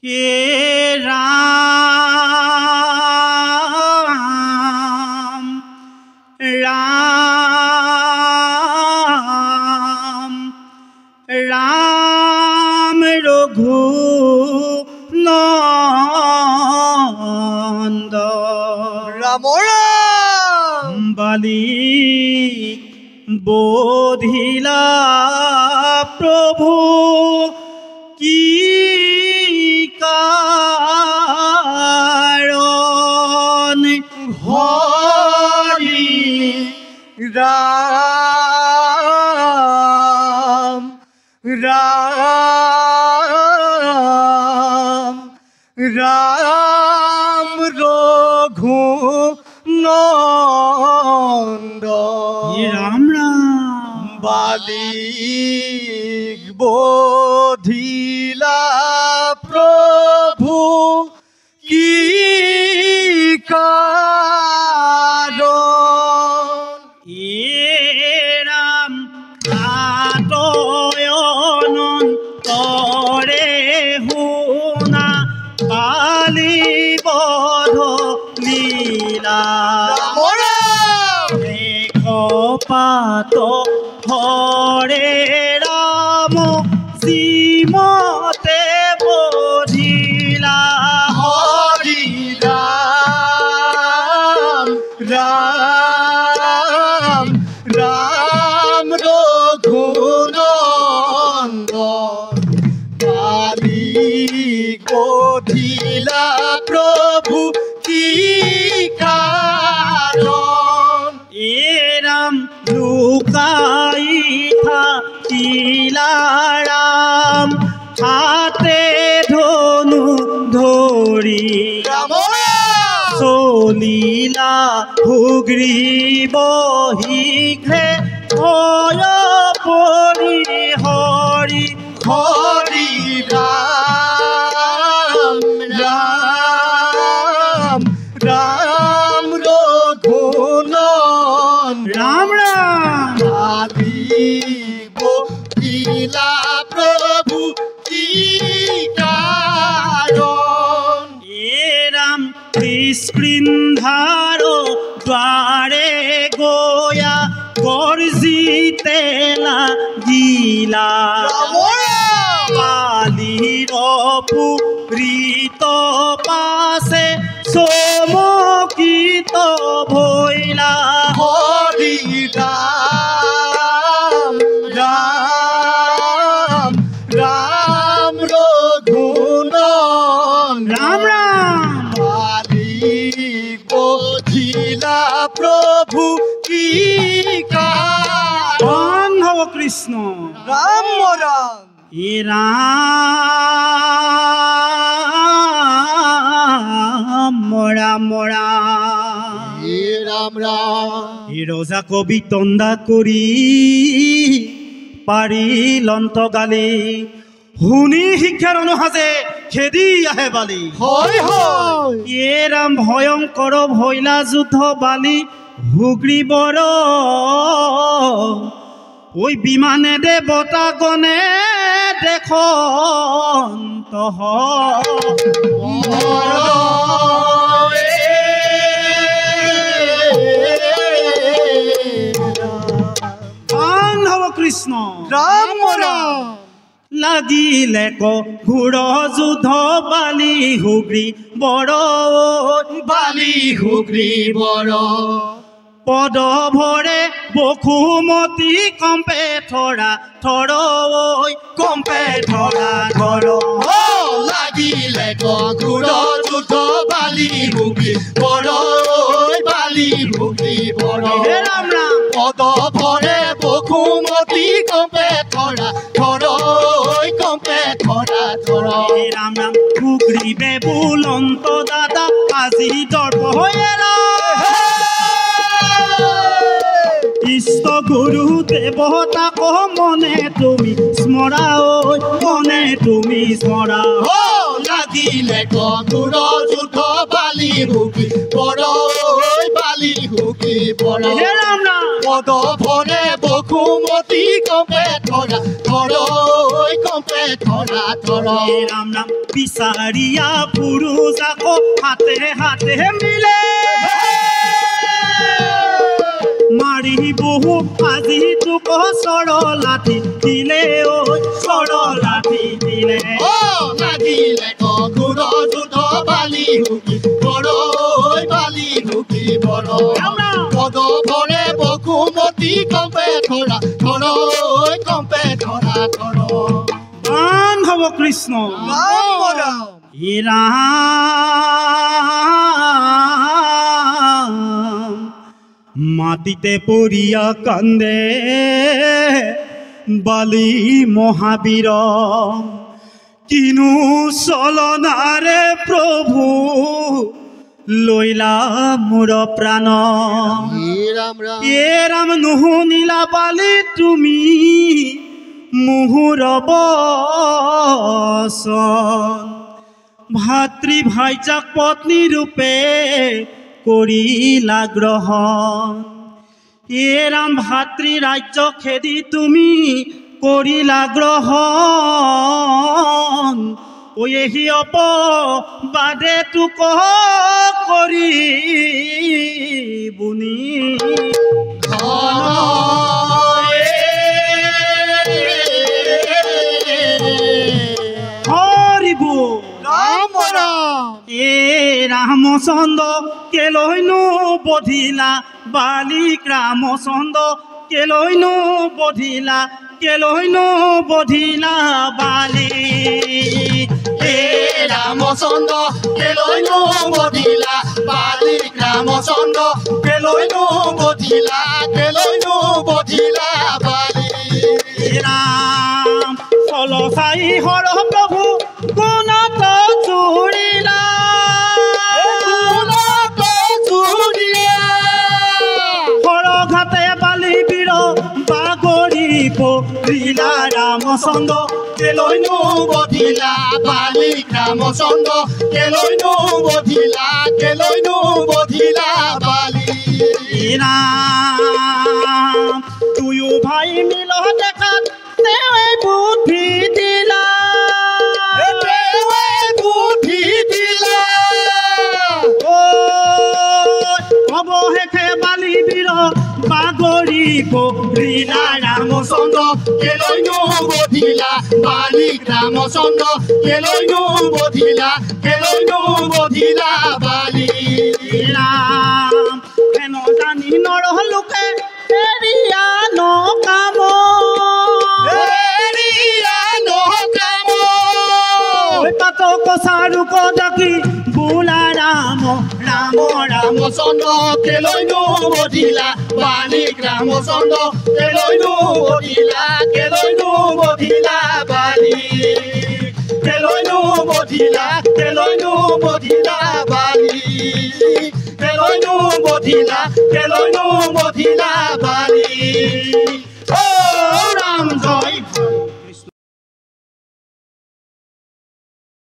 হে রাম রাম রাম রঘু নন্দ রাম রাম বালি বোধিলা প্রভু কি কারণ হরি রাম রাম রাম রঘু নন্দ রাম রাম বালিক বোধিলা প্রভু কি কারণ রাম আতয়নন তরে হুনা কালি বধ লীলা পাত হরে রাম শ্রীমতে বোধিলা হরি রাম রাম রাম রঘু নন্দ বালিক বোধিলা প্রভু কি কারণ রাম লুকাই থাকিলা রাম হাতে ধনু ধরি রাম চলিলা সুগ্রীব শীঘ্ৰে ভয় পৰি হৰি হৰি ৰাম ৰাম ৰাম ৰঘু নন্দ ৰাম ৰাম বালিক বোধিলা প্রভু কি কারণ রাম কৃষ্ণার দ্বারে গয়া গর্জিতে লাগিলা কালির পুরীত পাশে চমকিত ভৈলা হরি রাম রাম রাম রঘু নন্দ রাম রাম বালিক বোধিলা প্রভু কি কারণ বান্ধব কৃষ্ণ রাম রাম রাম রাম রাম রাম রাম রোজা কবি তন্দা করি পাৰিলন্ত গালি শুনি শিক্ষাৰ অনুসাজে খেদি আহে বালি হয় হয় ৰাম ভয়ংকৰ ভৈলা যুদ্ধ বালি সুগ্ৰীবৰ ওই বিমানে দেৱতা গণে দেখন্ত বান্ধৱ কৃষ্ণ ৰাম ৰাম লাগিলে ঘোৰ যুদ্ধ বালি সুগ্ৰীবৰ বালি সুগ্ৰীবৰ পদ ভৰে বসুমতী কম্পে থৰা থৰ কম্পে ধৰা ধৰ লাগিলে গৰুড় যুদ্ধ বালি সুগ্ৰীবৰ বালি সুগ্ৰীবৰ ৰাম ৰাম পদ ভৰে বসুমতী কম্পে ধৰা ধৰ কম্পে ধৰা ধৰ ৰাম ৰাম সুগ্ৰীৱে বুলন্ত দাদা আজি দৰ্প হৈ ইষ্ট গুৰু দেৱতাক মনে তুমি স্মৰা মনে তুমি স্মৰা লাগিলে গৰুড় যুদ্ধ বালি সুগ্ৰীবৰ বালি সুগ্ৰীবৰ ৰাম ৰাম পদ ভৰে বসুমতী কম্পে ধৰা ধৰ কম্পে ধৰা ধৰ ৰাম নাম বিচাৰিয়া পুৰুষ আকৌ হাতে হাতে মিলে মাৰি বহু আজি তোক চৰলাঠি দিলে ঐ চৰলাঠি দিলে লাগিলে গগুৰ যুদ্ধ বালি হুকি বৰ বালি হুকি বৰ পদ ভৰে বসুমতী কম্পে ধৰা ধৰ কম্পে ধৰা ধৰ গান হব কৃষ্ণ হে ৰাম মাটিতে পৰিয়া কান্দে বালি মহাবীৰ কিনো চলনাৰে প্ৰভু লৈলা মোৰ প্ৰাণ ৰাম ৰাম এ ৰাম নুশুনিলা বালি তুমি মুহুৰ বচন ভাতৃ ভাইজাক পত্নী ৰূপে কৰিলা গ্ৰহণ এ ৰাম ভাতৃ ৰাজ্য খেদি তুমি কৰিলা গ্ৰহণ এহি অপবাদে তোক কৰি বুনি হৰিবু এ ৰামচন্দ্ৰ কেলৈনো বধিলা বালিক ৰামচন্দ্ৰ কেলৈনো বধিলা বালি হে ৰামচন্দ্ৰ কেলৈনো বধিলা বালিক ৰামচন্দ্ৰ কেলৈনো বধিলা বালি ৰাম চলচাই হৰ প্ৰভু গুণত জুৰিলা হৰঘাটে বালি বীৰ বাগৰি পৰিলা ৰামচন্দ্ৰ কেলৈনো বধিলা বালিক ৰামচন্দ্ৰ কেলৈনো বধিলা বালি ৰাম তুয়ো ভাই মিল দেখাত তেৱে বুদ্ধি দিলা অৱশেষে বালি বীৰ বাগৰি পৰিলা ৰামচন্দ্ৰ কেলৈনো বধিলা বালিক ৰামচন্দ্ৰ কেলৈনো বধিলা বালি ৰাম হেন জানি নৰহ লোকে এৰিয়া নকাম পাতক চাৰুক ডাকি বোলা ৰাম ৰাম ৰামচন্দ্ৰ কেলৈনো বধিলা বালিক ৰামচন্দ্ৰ কেলৈনো বধিলা বালি কেলৈনো বধিলা বালি কেলৈনো বধিলা